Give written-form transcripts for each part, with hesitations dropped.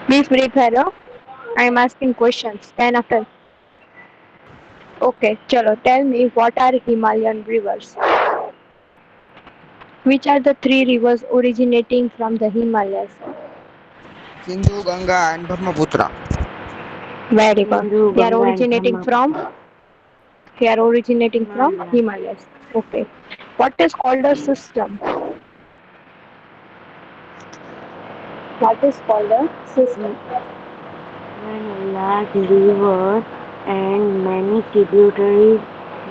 Please brief hello. I am asking questions. Then after. Okay, chalo. Tell me what are Himalayan rivers? Which are the three rivers originating from the Himalayas? Sindhu, Ganga, and Brahmaputra. Very good. Sindhu, They are Ganga, and originating from. Brahmaputra. They are originating from Himalaya. Himalayas. Okay. What is called a system? What is called a system? When a large river and many tributaries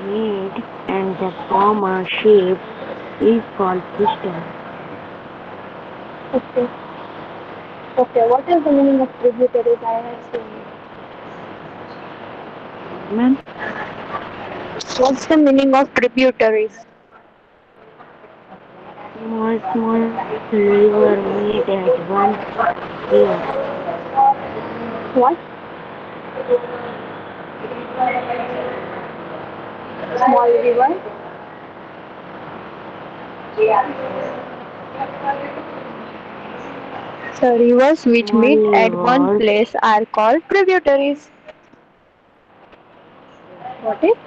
meet and they form a shape is called system. Okay. Okay. What is the meaning of tributaries? I have seen it. Ma'am, What's the meaning of tributaries? small river meet at one river. What? Small river. So rivers which Small meet at one rivers, place are called tributaries. Got it?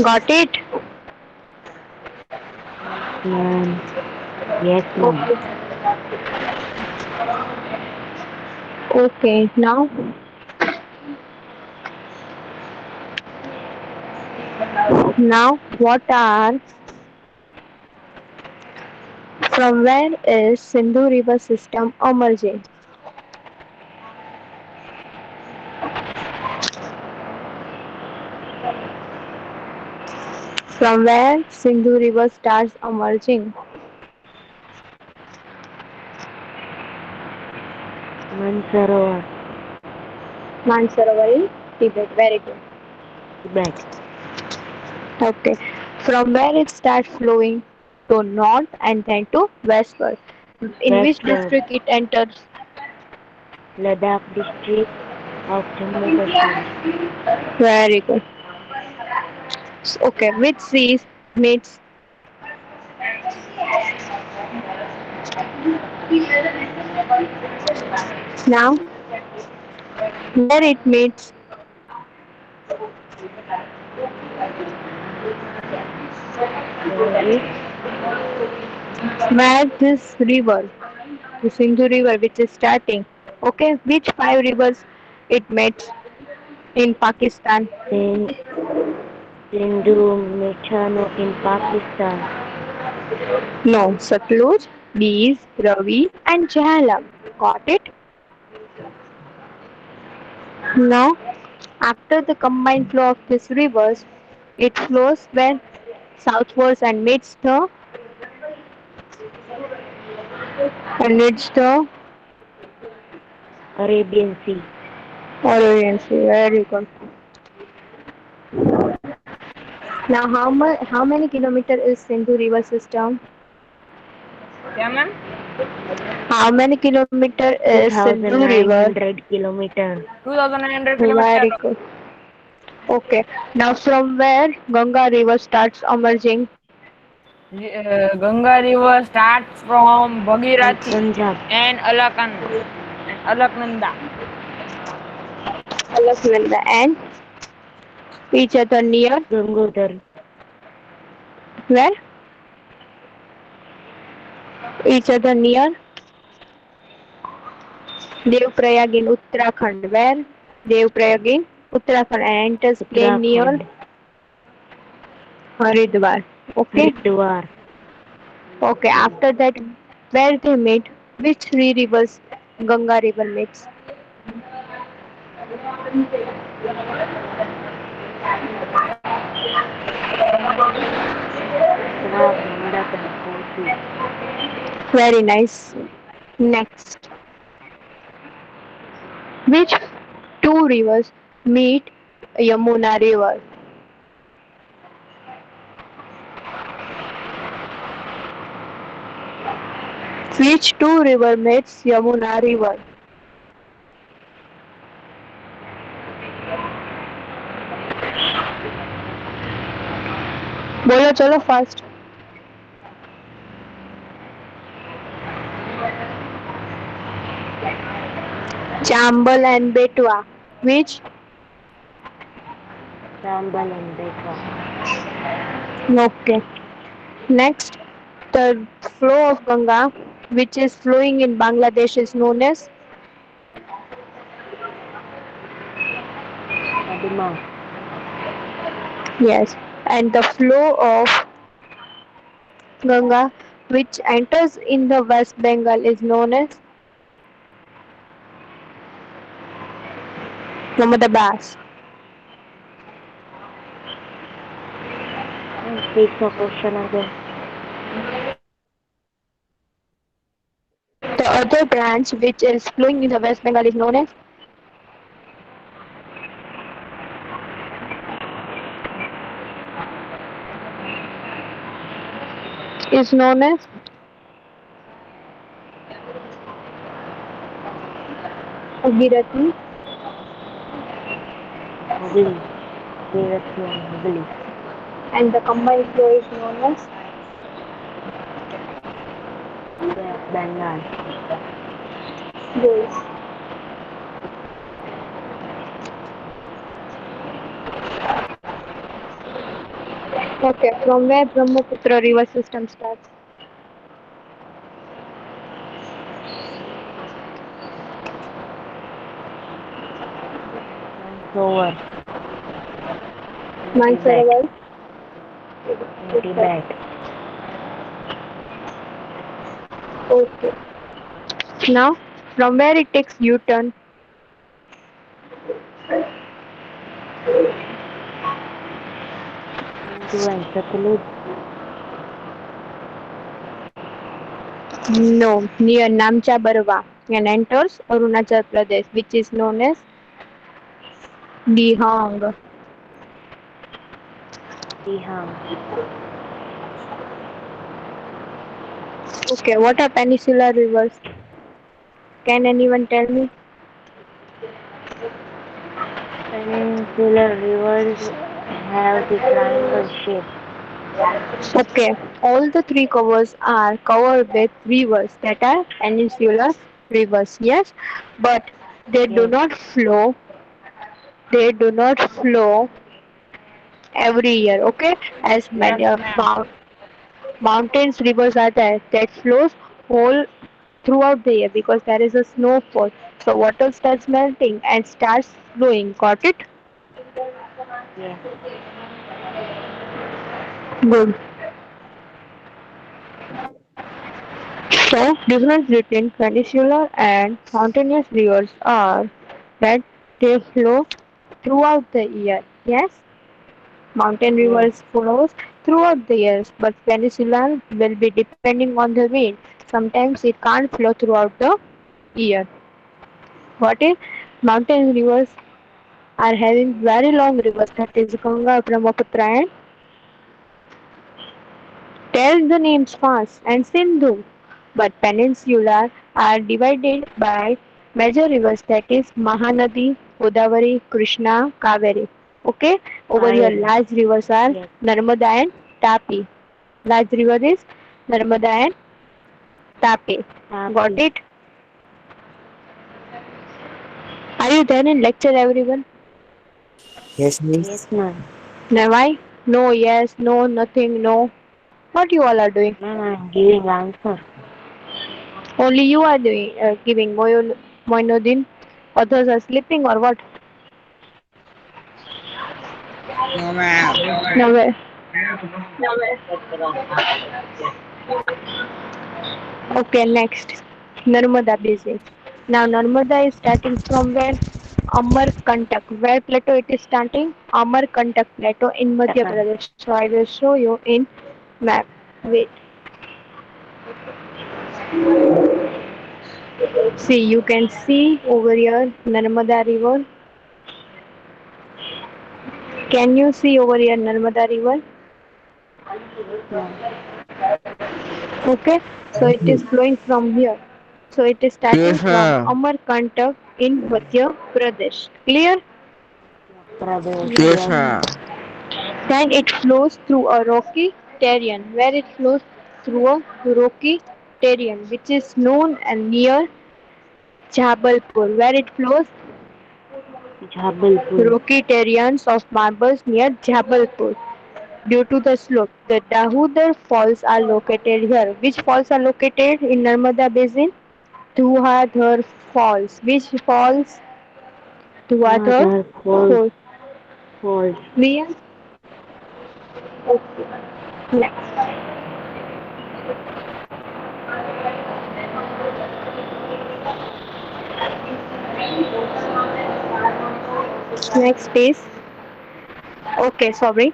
Got it? yes ma'am, yes ma'am. Okay. Okay. Now what are from where is Sindhu river system emerging? From where Sindhu river starts emerging? Mansarovar, Mansarovar in Tibet. Very good. Tibet, Okay. From where it starts flowing to north and then to westward. In which westward, district it enters? Ladakh district of Jammu Kashmir, Very good. Okay. Which seas meets now? Where it meets? where it Where this river, the Sindhu river, which is starting. Okay. Which five rivers it meets in Pakistan? Sin- Sindhu Mechano in Pakistan, No. Satluj, Bees, Ravi, and Jhelum. Got it? Now, after the combined flow of these rivers, it flows where southwards and meets the Arabian Sea, Orient Sea. Very good. Now, how many kilometer is Sindhu river system? क्या ma'am? How many kilometer is Sindhu river? 2,900 kilometer. 2900 Very kilometer. good. Okay. Now, from where Ganga river starts emerging? Ganga river starts from From Bhagirathi Punjab, and Alaknanda. Alaknanda and each other near Gangotri, where? Each other near Devprayag in Uttarakhand. Where? Devprayag in Uttarakhand and enters plain near Uttarakhand, Haridwar. Okay. Haridwar, Okay. After that, where they meet? Which three rivers Ganga river meets? Betwa, Gandak and Kosi. Very nice. Next, which two rivers meet Yamuna river? Which two river meets Yamuna river? बोलो चलो fast. Chambal and Betwa. Which? Chambal and Betwa. Okay. Next, the flow of Ganga, which is flowing in Bangladesh, is known as. Padma. Yes. And the flow of Ganga, which enters in the West Bengal, is known as Mohammadabad. Take the question again. The other branch, which is flowing in the West Bengal, is known as. Is known as. Bhagirathi. Hooghly. Bhagirathi and Hooghly. And the combined flow is known as. West Bengal. Yes. Okay, from where Brahmaputra river system starts? Mansoor in Tibet. Mansarovar. In Tibet. Okay. Now, from where it takes U-turn? Sindhu and Satluj. No, near Namcha Barwa and enters Arunachal Pradesh, which is known as Dihang. Dihang. Okay, what are peninsular rivers? Can anyone tell me? Peninsular rivers have the triangle shape. Okay, all the three covers are covered with rivers that are peninsular rivers. Yes, but they do Yes. not flow. They do not flow every year. Okay, as Yes, many of ma'am. mountains, rivers are there that flows whole throughout the year because there is a snowfall. So water starts melting and starts flowing. Got it? Yes. Good. So difference between peninsular and mountainous rivers are that they flow throughout the year. Yes, mountain Yes. rivers flows throughout the years, but peninsular will be depending on the wind. Sometimes it can't flow throughout the year. What if mountain rivers are having very long rivers that is Ganga, Brahmaputra and tell the names fast and Sindhu. But peninsular are divided by major rivers that is Mahanadi, Godavari, Krishna, Kaveri. Okay, over here Kaveri. large rivers are Yes. Narmada and Tapi. Large river is Narmada and Tapi. Got Tapi. it? Are you there in lecture everyone? Yes, Yes, miss. ma'am. Now why? No, yes, no, nothing, no. What you all are doing? Ma'am, I'm giving answer. Only you are doing giving Moinuddin. Others are sleeping or what? No, ma'am. Nowhere. Okay, next. Narmada Basin. Now Narmada is starting from where? Amarkantak. Where plateau it is starting? Amarkantak plateau in Madhya Taka. Pradesh. So I will show you in map. Wait. See, you can see over here Narmada River. Can you see over here Narmada River? Yes, ma'am. Okay, so it is flowing from here. So it is starting Yes, from ma'am. Amarkantak in Madhya Pradesh. Clear? Pradesh. Yes, Yes. ma'am. Then it flows through a rocky terrain, where it flows through a rocky terrain, which is known and near Jabalpur, where it flows. Jabalpur, Rocky terrains of marbles near Jabalpur. Due to the slope, the Damodar Falls are located here. Which falls are located in Narmada Basin? Dhuadhar Falls. Which falls? Dhuadhar Mother Falls, Falls. Falls. Clear? Okay. Next. Next is okay. Sorry.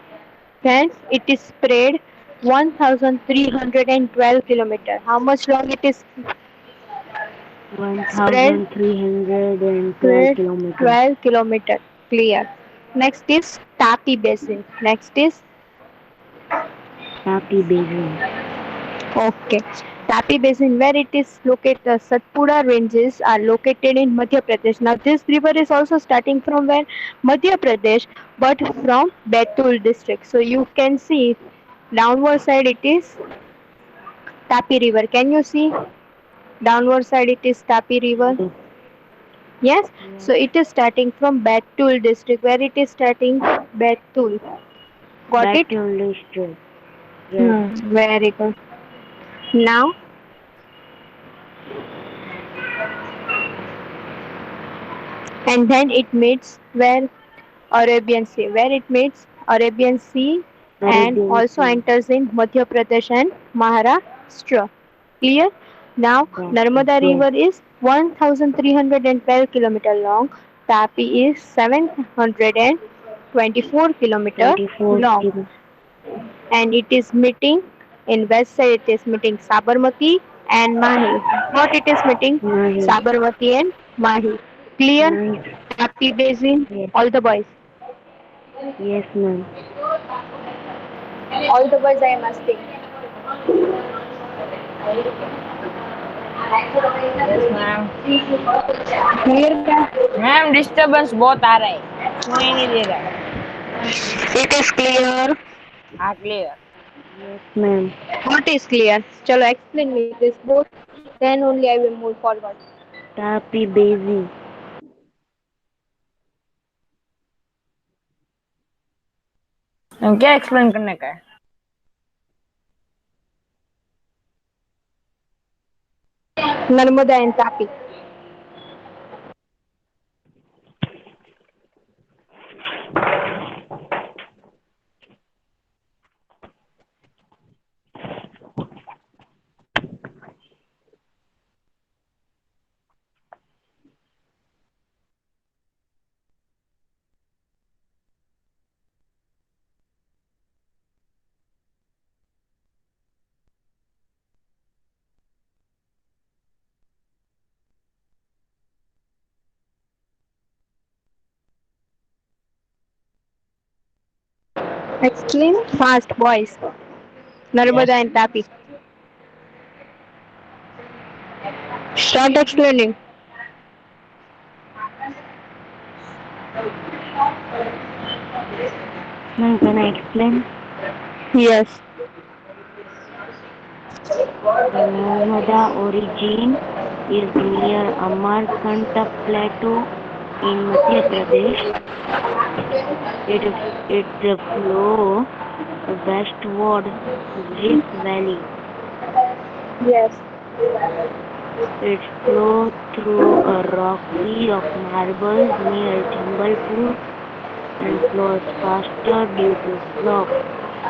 Then it is spread 1,312 kilometer. How much long it is spread? 1,312 Spread kilometers. 12 kilometer. Clear. Next is Tapi Basin. Next is Tapi Basin. okay. Tapi Basin, where it is located, the Satpura ranges are located in Madhya Pradesh. Now, this river is also starting from where? Madhya Pradesh, but from Betul district. So, you can see downward side it is Tapi River. Can you see? Downward side it is Tapi River. Yes, Yes. yes. So, it is starting from Betul district. Where it is starting? Betul. Got it? Betul district. Yes. Very good. Now, and then it meets where Arabian Sea, where it meets Arabian Sea and Arabian also Sea. enters in Madhya Pradesh and Maharashtra. Clear? Now, Okay. Narmada Yes. River is 1,312 kilometer long. Tapi is 724 kilometer 24 long, kilo. and it is meeting in west side. It is meeting Sabarmati and Mahi. What it is meeting? Nice. Sabarmati and Mahi. Clear? Nice. Tapi Basin. Yes. All the boys. Yes, ma'am. All the boys I am asking. Yes, ma'am. Clear क्या? Ma'am disturbance बहुत आ रहा है, सुनाई नहीं दे रहा है. It is clear. हाँ, clear. Yes, ma'am. What is clear? चलो explain me this both. Then only I will move forward. Tapi Basin. क्या एक्सप्लेन करने का है? Narmada and Tapi. Explain fast, boys. Narmada Yes. and Tapi. Start explaining. Ma'am, can I explain? Yes. The Narmada origin is near Amarkantak Plateau in Madhya Pradesh. It flows westward Rift Valley. Yes. It flows through a rock sea of marbles near Jambalpur and flows faster due to slope.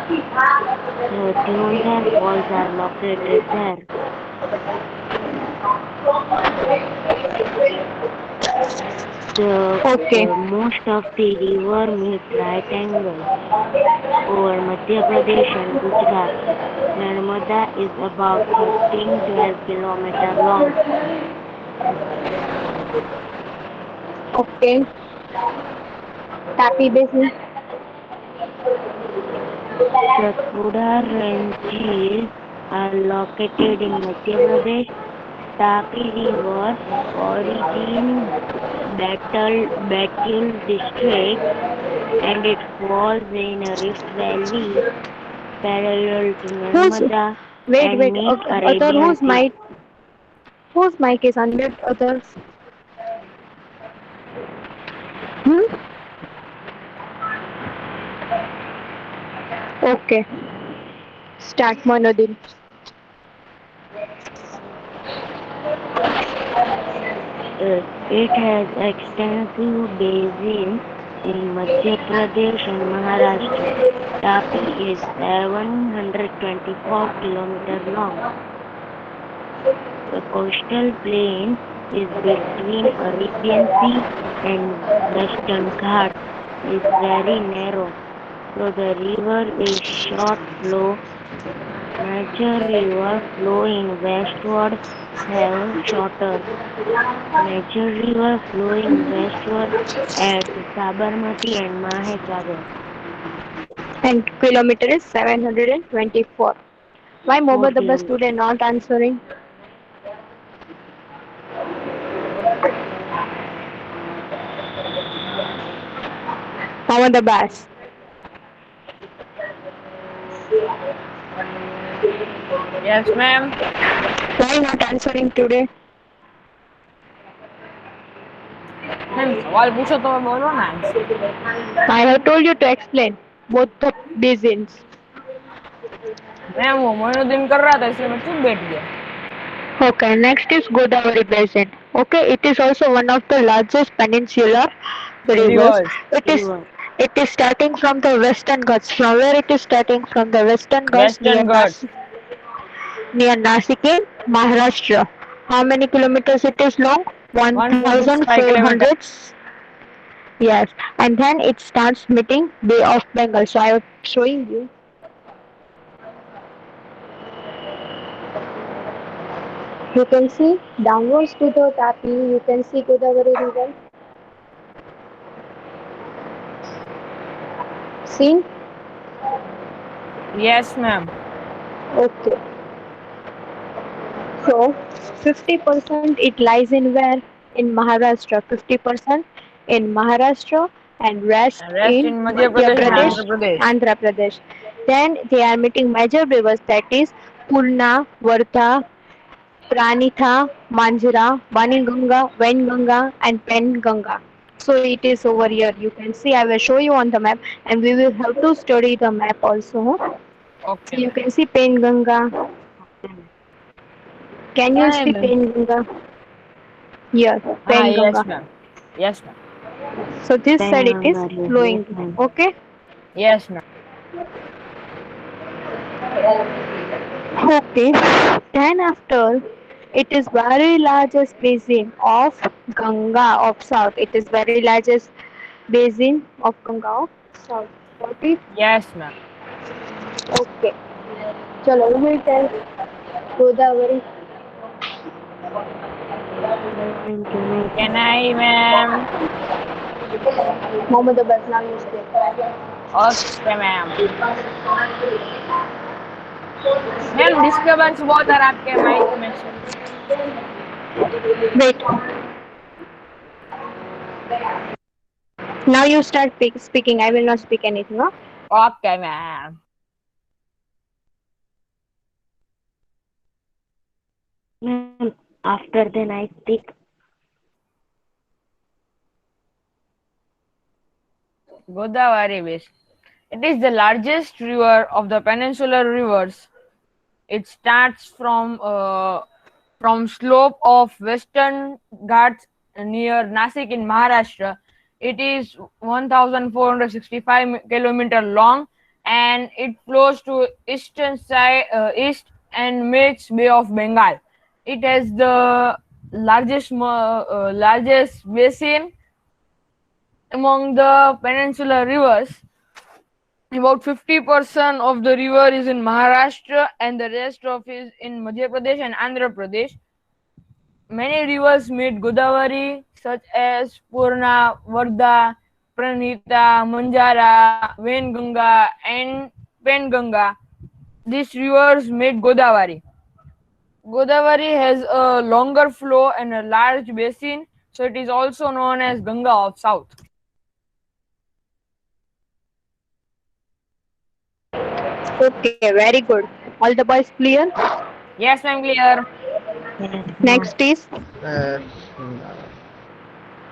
The Dhundhar Falls are located there. Okay. Most of the river meets right angle over Madhya Pradesh and Gujarat. Narmada is about 13-12 kilometers long. Okay. Tapi Basin. Satpura ranges are located in Madhya Pradesh. Tapi River origin Betul district and it falls in a rift valley parallel to Who's Narmada wait and wait meets other Arabian Sea. whose mic is unmute others? Hmm? Okay. Start Manodin. It has extensive basins in Madhya Pradesh and Maharashtra. Tapi is 724 kilometers long. The coastal plain is between Arabian Sea and Western Ghats is very narrow, so the river is short flow. Major rivers flowing westward have shorter. Major rivers flowing westward at Sabarmati and Mahesagar. And kilometer is 724. Why 4 Mohammed Abbas kilometers. today not answering? Mohammed Abbas. Yes, ma'am. Why not answering today? Ma'am સવાલ પૂછો તો બોલો ને answer. I have told you to explain both the basins. Ma'am वो मोइनुद्दीन कर रहा था इसलिए मैं चुप बैठ गया. Okay, next is Godavari Basin. Okay, it is also one of the largest peninsular rivers. Rivers. River. It is starting from the Western Ghats. From where it is starting? From the Western Ghats Western Ghats. near Nasik in Maharashtra. How many kilometers it is long? 1.65 kilometers. 1400. Yes, and then it starts meeting Bay of Bengal. So I am showing you. You can see downwards to the Tapi. You can see Godavari River. See? Yes, ma'am. Okay. So 50% it lies in where? In Maharashtra. 50% in Maharashtra and rest Rest in in Madhya Madhya Pradesh and Pradesh, Andhra Pradesh. Andhra Pradesh. Then they are meeting major rivers, that is Purna, Vardha, Pranitha, Manjira, Vaniganga, Venganga and Penganga. So it is over here. You can see I will show you on the map and we will have to study the map also. Okay, You ma'am. can see Penganga. Can you Hi, see ma'am. Penganga? Here, Yes, Penganga. ma'am. Yes, ma'am. So this side it is Pengangar, yes, flowing. ma'am. Okay? Yes, ma'am. Okay. Then after it is very largest basin of Ganga of South. It is very largest basin of Ganga of South. Got it? Yes, ma'am. Okay. Chalo, we will tell Godavari. Can I? Can I, ma'am? Mohammed Abbas now you stay. Okay, ma'am. Ma'am disturbance बहुत आ रहा है आपके mic में से. Wait. Now you start speaking. I will not speak anything. Huh? Okay, ma'am. Ma'am, after then I speak. Godavari Basin. It is the largest river of the peninsular rivers. It starts from slope of Western Ghats near Nasik in Maharashtra. It is 1,465 kilometer long and it flows to eastern side east and meets Bay of Bengal. It has the largest basin among the peninsular rivers. About 50% of the river is in Maharashtra and the rest of is in Madhya Pradesh and Andhra Pradesh. Many rivers meet Godavari, such as Purna, Vardha, Pranita, Manjara, Venganga, and Penganga. These rivers meet Godavari. Godavari has a longer flow and a large basin, so it is also known as Ganga of South. Okay, very good. All the boys clear? Yes, ma'am, clear. Yes, ma'am. Next is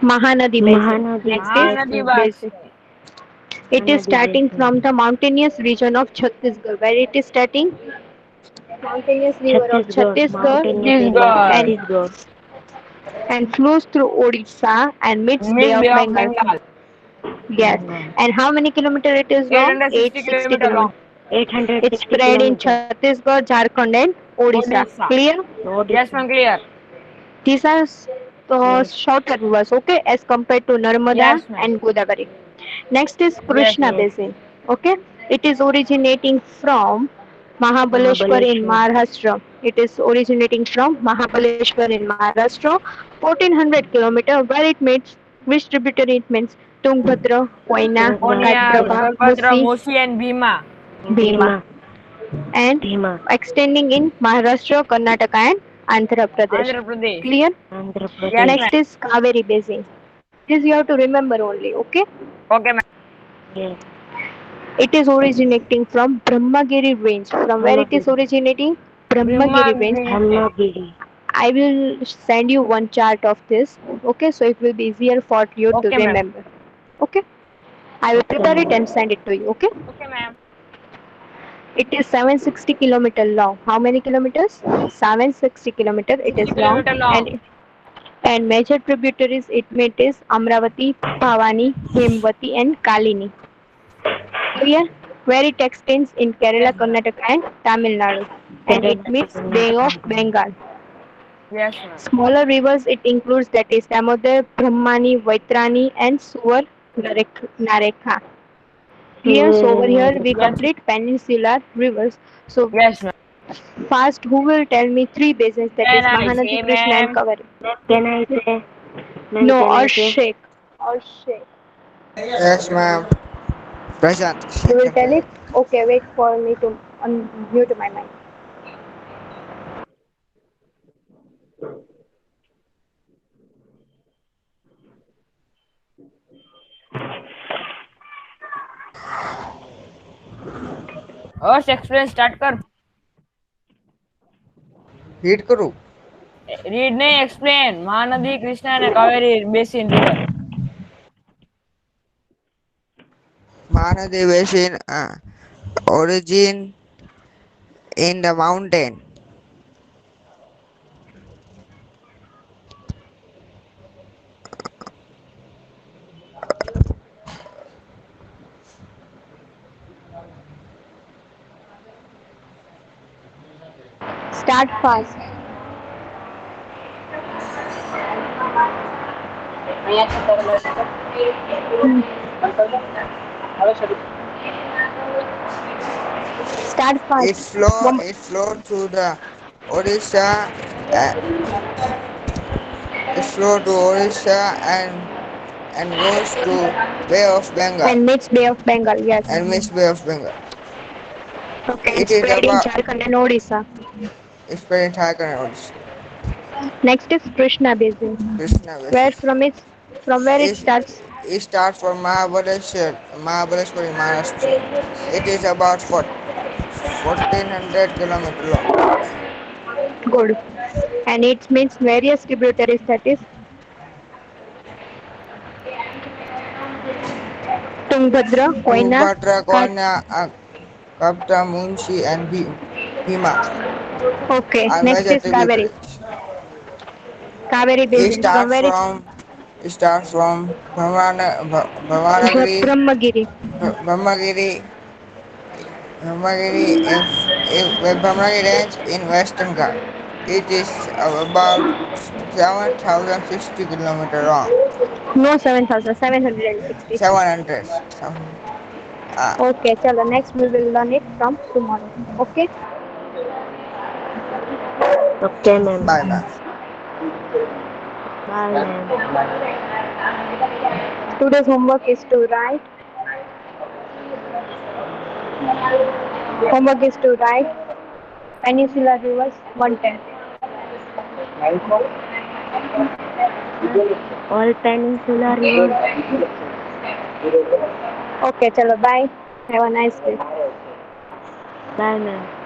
Mahanadi Basin. Mahanadi Next is Mahanadi Basin. basin. Basin. It is Mahanadi starting from Basin. the mountainous region of Chhattisgarh. Where it is starting? Mountainous river of Chhattisgarh. Chhattisgarh Mountainous area of and Chhattisgarh. Chhattisgarh. flows through Odisha and meets Bay Miss of Bay of Bengal. Bengal. Yes. Bengal. And how many kilometer it is long? 860 860 kilometer long. kilometers. It's 860 spread in kilometers. Chhattisgarh, Jharkhand and Odisha. Odisha. Clear? Yes, Odisha. ma'am, clear. These are Yes. shorter rivers, okay, as compared to Narmada Yes, ma'am. and Godavari. Next is Yes, Krishna yes. Basin, okay. It is originating from Mahabaleshwar in Mahabaleshwar. Maharashtra. It is originating from Mahabaleshwar in Maharashtra, 1400 kilometer, where it meets, which tributary it means? Tungabhadra, Koyna, Tungabhadra, Konya, Ghatprabha, Tungabhadra, Musi, Mosi, and Bhima. Bhima, Bhima. and Bhima. extending in Maharashtra, Karnataka, and Andhra Pradesh. Andhra Pradesh. Clear? Andhra Yes, Pradesh. ma'am. Next is Kaveri Basin. This you have to remember only, okay? Okay, ma'am. Yes. It is originating from Brahmagiri range. From where it is Brahmagiri. originating? Brahmagiri range. Brahmagiri. Brahmagiri. I will send you one chart of this, okay? So it will be easier for you to Okay, ma'am. remember, okay? I will Okay, prepare it ma'am. and send it to you, okay? Okay, ma'am. It is 760 kilometer long. How many kilometers? 760 kilometer. It 60 is long, kilometer long. and major tributaries it is Amravati, Bhavani, Hemvati, and Kalini. Clear? Where it extends in Kerala, Yes, ma'am. Karnataka, and Tamil Nadu, and it Kerala, meets Bay Karnataka, of and Tamil Nadu. Bengal. Yes, ma'am. Smaller rivers it includes that is Damodar, Brahmani, Vaitrani, and Suvar Narekha. Clear? So over here we Yes, complete peninsular rivers. So yes, ma'am. fast, who will tell me three basins, that Can is I Mahanadi, say, Krishna, and ma'am? Kavari? Ma'am, can I say? Ma'am, No, can or I say? Sheikh. Or Sheikh. Yes, ma'am. Present. You will Second tell it? present. Okay, wait for me to unmute my mic. Us explain start कर. Read करूँ. Read नहीं explain. Mahanadi, Krishna, and Kaveri Basin River. Mahanadi Basin origin in the mountain. Start fast. Start fast. One. It flowed through the Odisha. Uh, it flowed to Odisha and goes to Bay of Bengal And meets Bay of Bengal, yes. and Miss Bay of Bengal. Okay, and It is spread in about Jharkhand and Odisha. spread in Jharkhand and Odisha. Next is Krishna Basin. Krishna Where Basin. from where it It, starts? it starts from Mahabaleshwar in Maharashtra. It is about 1400 kilometers long. Good. And it meets various tributaries, that is Tungabhadra, Koyna, Tubhadra, Ghat. Konya, Kapta, Munshi, and Bhima Okay, are next major is Kaveri. tributaries. Kaveri It Basin. From starts where it from it starts from Bhavanagiri, Brahmagiri. Brahmagiri, Brahmagiri Brahmagiri range in Western Ghat. It is about 7,060 kilometers long. No, 7,760. 700. Ah, Okay, chalo. Next we will learn it from tomorrow. Okay. Okay, ma'am. bye, ma'am. Bye, ma'am. Today's homework is to write. Homework is to write Peninsular Rivers 110. Ma'am, all peninsular rivers. Okay, chalo. Bye. Have a nice day. Bye, ma'am.